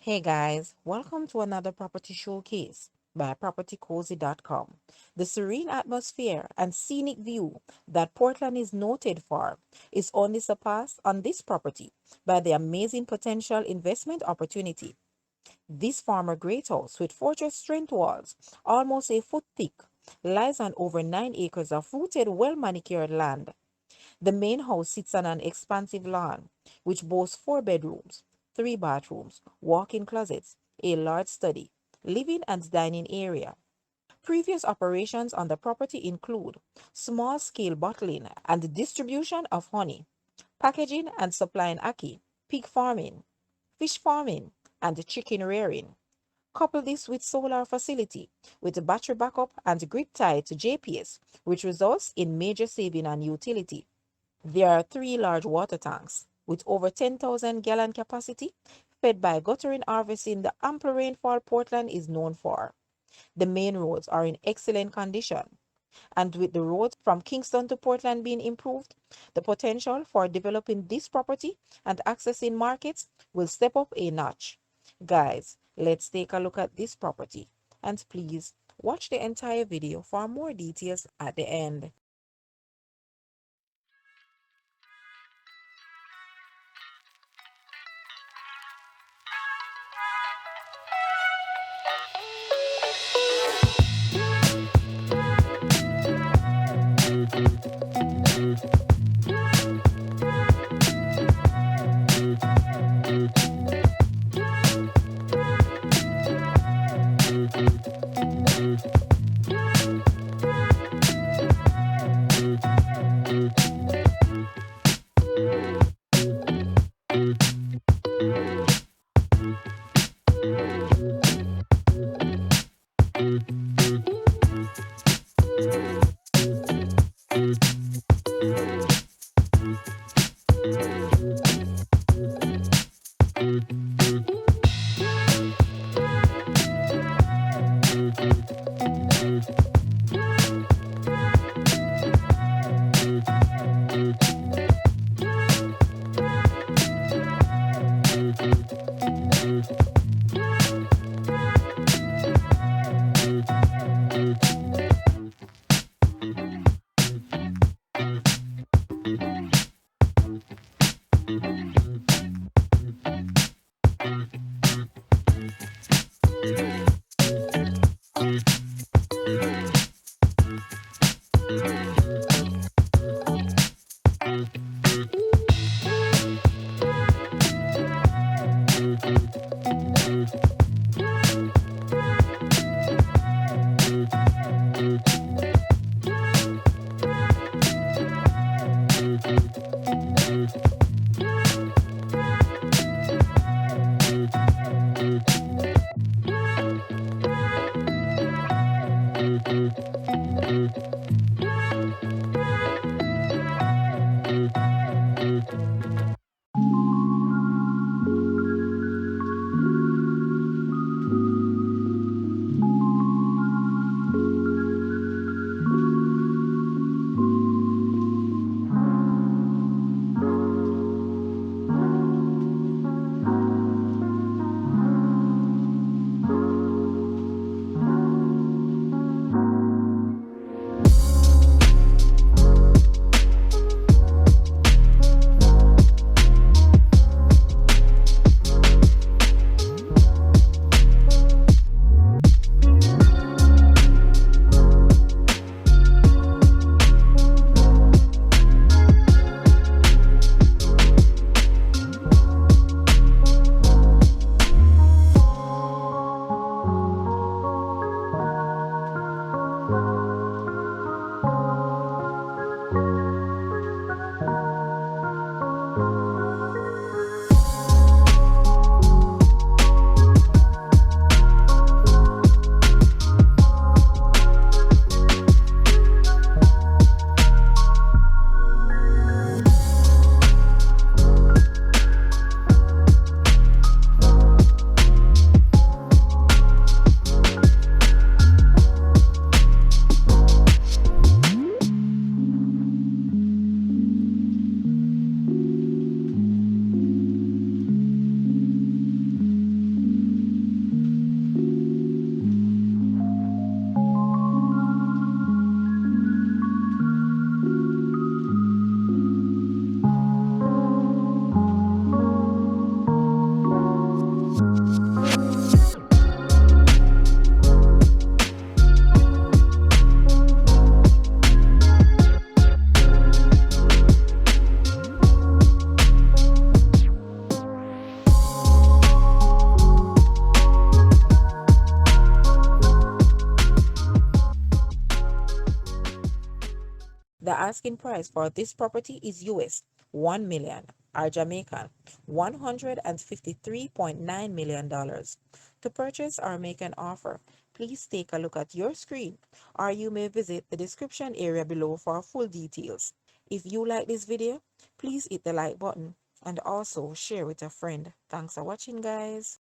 Hey guys, welcome to another property showcase by propertycozy.com. The serene atmosphere and scenic view that Portland is noted for is only surpassed on this property by the amazing potential investment opportunity. This former Greathouse with fortress strength walls, almost a foot thick, lies on over 9 acres of rooted, well manicured land. The main house sits on an expansive lawn, which boasts 4 bedrooms, 3 bathrooms, walk-in closets, a large study, living and dining area. Previous operations on the property include small-scale bottling and distribution of honey, packaging and supplying ackee, pig farming, fish farming, and chicken rearing. Couple this with solar facility with battery backup and grid tied to JPS, which results in major saving on utility. There are 3 large water tanks with over 10,000 gallon capacity, fed by guttering harvesting the ample rainfall Portland is known for. The main roads are in excellent condition, and with the roads from Kingston to Portland being improved, the potential for developing this property and accessing markets will step up a notch. Guys, let's take a look at this property, and please watch the entire video for more details at the end. asking price for this property is US 1 million, or Jamaican $153.9 million. To purchase or make an offer, please take a look at your screen, or you may visit the description area below for full details. If you like this video, please hit the like button and also share with a friend. Thanks for watching, guys.